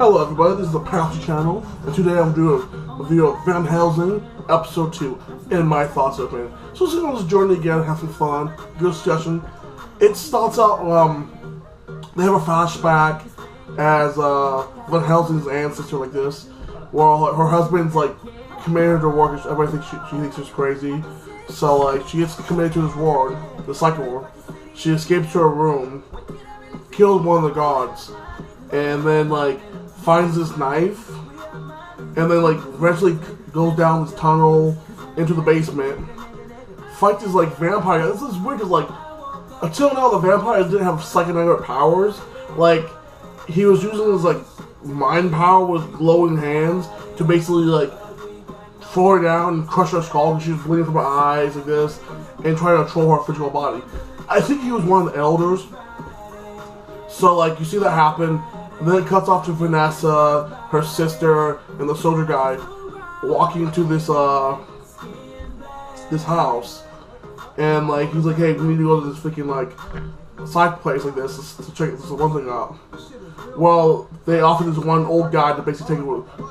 Hello everybody, this is the Pounchy channel, and today I'm doing a video of Van Helsing, episode 2, in my thoughts opening. So let's go on this journey again, have some fun, good discussion. It starts out, they have a flashback as Van Helsing's ancestor like this, where her husband's like committed to work, everybody thinks she thinks she's crazy. So like, she gets committed to this ward, the psycho ward. She escapes to her room, kills one of the guards, and then like finds this knife, and then like eventually goes down this tunnel into the basement, fights this like vampire. This is weird because like until now the vampires didn't have psychotic powers. Like he was using his like mind power with glowing hands to basically like throw her down and crush her skull because she was bleeding from her eyes like this, and try to control her physical body. I think he was one of the elders. So like you see that happen. And then it cuts off to Vanessa, her sister, and the soldier guy walking into this this house, and like he's like, "Hey, we need to go to this freaking like side place like this to check this one thing out." Well, they offer this one old guy to basically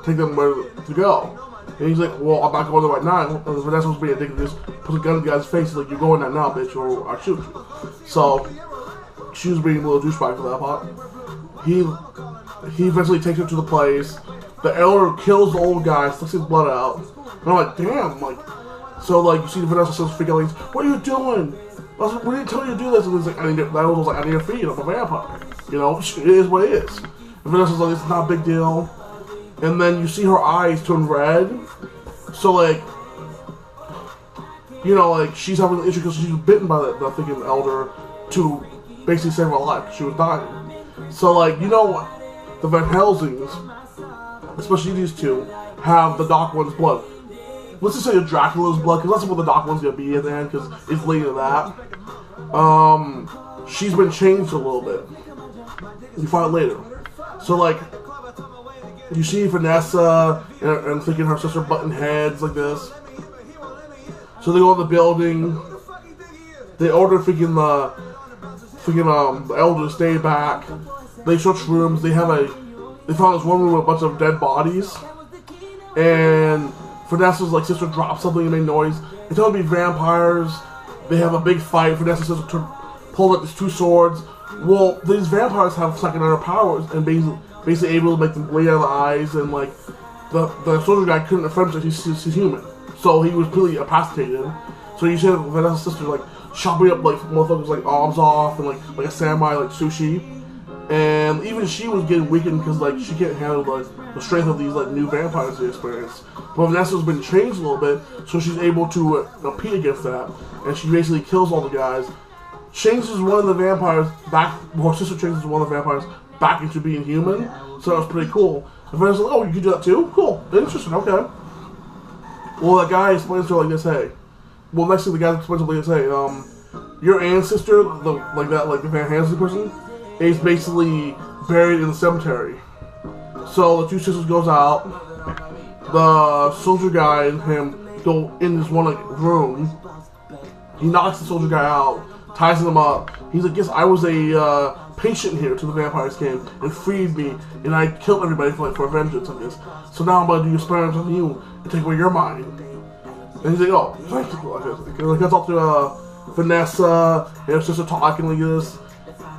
take them where to go, and he's like, "Well, I'm not going there right now." And Vanessa was being ridiculous, puts a gun in the guy's face, he's like, "You're going there now, bitch, or I'll shoot you." So she was being a little douchebag for that part. He eventually takes her to the place. The elder kills the old guy, sucks his blood out. And I'm like, damn, like, so like you see Vanessa says freaking like, "What are you doing? I was like, we didn't tell you to do this." And he's like, "I need to feed him, a vampire. You know, it is what it is." And Vanessa's like, "It's not a big deal." And then you see her eyes turn red. So like, you know, like she's having an issue because she's bitten by the freaking elder to basically save her life. She was dying. So like, you know, the Van Helsings, especially these two, have the Dark One's blood. Let's just say the Dracula's blood, because that's what the Dark One's gonna be at the end, because it's leading to that. She's been changed a little bit. You find it later. So like, you see Vanessa and thinking her sister button heads like this. So they go in the building. They order freaking the elder to stay back. They search rooms. They found this one room with a bunch of dead bodies, and Vanessa's like sister dropped something and made noise. It's going to be vampires. They have a big fight. Vanessa's sister pulled up these two swords. Well, these vampires have secondary powers and basically able to make them bleed out of the eyes, and like the soldier guy couldn't defend himself. He's human, so he was pretty incapacitated. So you see Vanessa's sister like chopping up like motherfuckers like arms off and like a samurai like sushi, and even she was getting weakened because like she can't handle like the strength of these like new vampires they experience. But Vanessa's been changed a little bit, so she's able to compete against that, and she basically kills all the guys. Changes one of the vampires back. Well, her sister changes one of the vampires back into being human, so that was pretty cool. And Vanessa's like, "Oh, you can do that too? Cool, interesting, okay." Well, that guy explains to her like this, "Hey." Well, next thing the guy explains to her like this, "Hey, your ancestor, the Van Helsing person, is basically buried in the cemetery." So the two sisters goes out. The soldier guy and him go in this one like room. He knocks the soldier guy out, ties him up. He's like, "Yes, I was a patient here till the vampires came and freed me, and I killed everybody for vengeance on this. So now I'm gonna do experiments on you and take away your mind." And he's like, "Oh, thank you." Like that's all to Vanessa and her sister talking like this.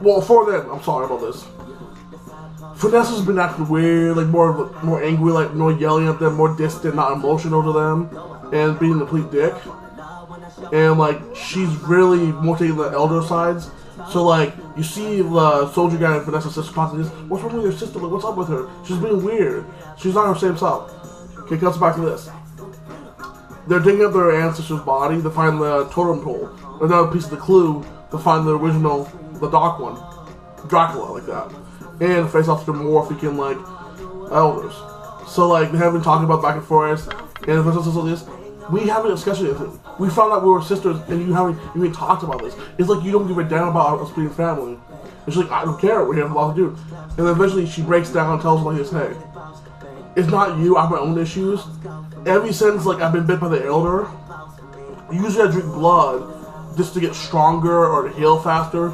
Well, for them, I'm sorry about this. Vanessa's been acting weird, like more angry, like more yelling at them, more distant, not emotional to them, and being a complete dick. And like she's really more taking the elder sides. So like you see the soldier guy and Vanessa's sister talking like this. "What's wrong with your sister? Like, what's up with her? She's being weird. She's not her same self." Okay, cuts back to this. They're digging up their ancestor's body to find the totem pole. Another piece of the clue to find the original, the Dark One, Dracula, like that, and face off to more freaking like elders. So like they have been talking about back and forth, and the person says like this, "We haven't discussed it. We found out we were sisters, and you haven't even talked about this. It's like you don't give a damn about us being family." And she's like, "I don't care. We have a lot to do." And then eventually she breaks down and tells them like this, "Hey, it's not you. I have my own issues. Ever since like I've been bit by the elder, usually I drink blood just to get stronger or to heal faster.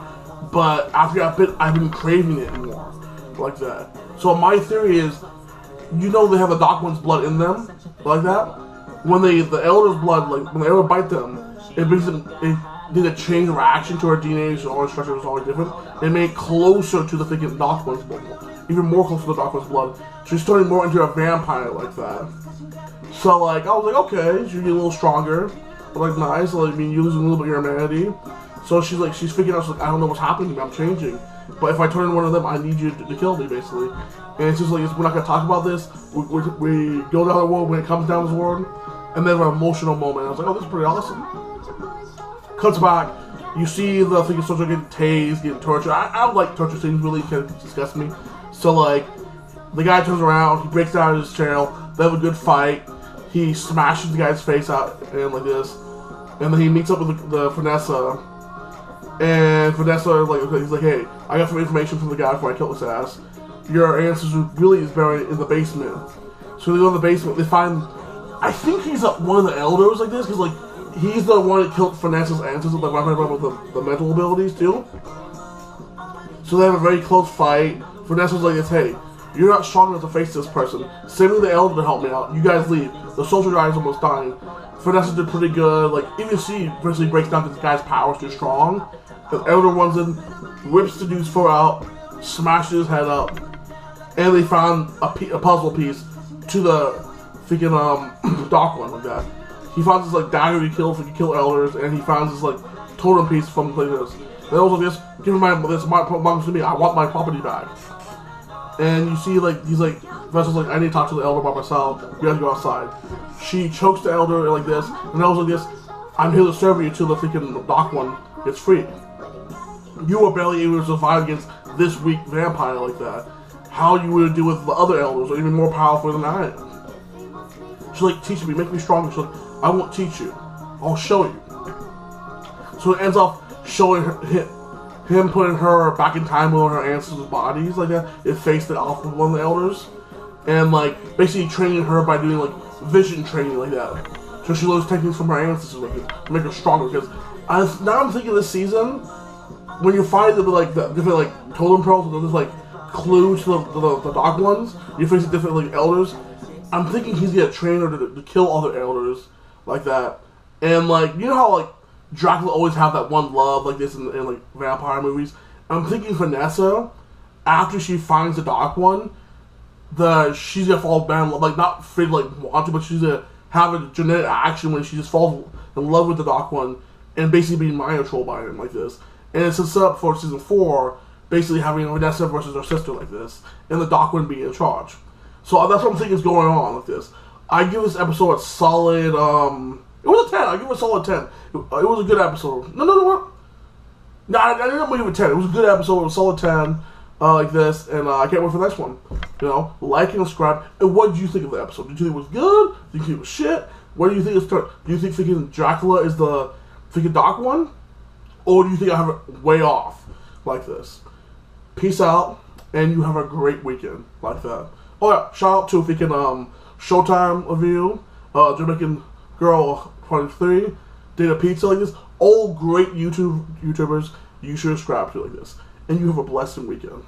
But after I got bit, I've been craving it more, like that. So my theory is, you know, they have the Dark One's blood in them, like that. When the Elder's blood, like when the Elder bite them, it brings them. It did a chain reaction to our DNA, so our structure was always different. It made it closer to the freaking Dark One's blood, even more close to the Dark One's blood. She's turning more into a vampire like that. So like I was like, okay, she's getting a little stronger. But like nice, like I mean, you're losing a little bit of your humanity. So she's figuring out, she's like, I don't know what's happening to me, I'm changing. But if I turn into one of them, I need you to kill me, basically. And it's just like, we're not going to talk about this. We go down the road when it comes down this road. And then an emotional moment. I was like, oh, this is pretty awesome. Cuts back. You see the freaking soldier getting tased, getting tortured. I don't like torture scenes, really kind of disgust me. So like, the guy turns around, he breaks out of his chair, they have a good fight. He smashes the guy's face out and like this. And then he meets up with the Vanessa. And Vanessa, like, okay, he's like, hey, I got some information from the guy before I killed his ass. Your ancestor really is buried in the basement. So they go in the basement, they find, I think he's one of the elders like this, because like, he's the one that killed Vanessa's ancestors, like my friend with the mental abilities too. So they have a very close fight. Vanessa's like this, hey, you're not strong enough to face this person. Send me the elder to help me out. You guys leave. The soldier guy is almost dying. Vanessa did pretty good. Like, even she virtually breaks down because the guy's power is too strong. The elder runs in, whips the dude's foot out, smashes his head up, and they found a puzzle piece to the freaking Dark One like that. He finds this like dagger you kill elders, and he finds this like totem piece from like this. They also just give me this belongs to me. I want my property back. And you see like he's like Vessel's like, I need to talk to the elder by myself. We have to go outside. She chokes the elder like this, and I was like this. I'm here to serve you till the freaking Dark One gets free. You were barely able to survive against this weak vampire like that. How you would do with the other elders are even more powerful than I am. She's like, teach me, make me stronger. She's like, I won't teach you. I'll show you. So it ends up showing him putting her back in time with her ancestors' bodies like that. It faced it off with one of the elders. And like basically training her by doing like vision training like that. So she learns techniques from her ancestors like, to make her stronger. Because now I'm thinking this season, when you find the different like totem pearls, there's like clues to the Dark Ones, you face different like elders. I'm thinking he's gonna train her to kill other elders like that. And like, you know how like Dracula always have that one love like this in like vampire movies? I'm thinking Vanessa, after she finds the Dark One, she's gonna fall down, like not afraid like want to, but she's gonna have a genetic action when she just falls in love with the Dark One and basically being mind controlled by him like this. And it's set up for season 4, basically having Vanessa versus her sister like this, and the Dark One being in charge. So that's what I'm thinking is going on with this. I give this episode a solid, it was a 10. I give it a solid 10. It was a good episode. No, I didn't give it a 10. It was a good episode. It was a solid 10, like this, and I can't wait for the next one. You know, like and subscribe. And what did you think of the episode? Did you think it was good? Did you think it was shit? What do you think do you think freaking Dracula is the freaking Dark One? Or do you think I have it way off like this? Peace out, and you have a great weekend like that. Oh yeah, shout out to freaking Showtime review, Jamaican Girl 23, did a pizza like this. All great YouTubers you should subscribe to like this. And you have a blessed weekend.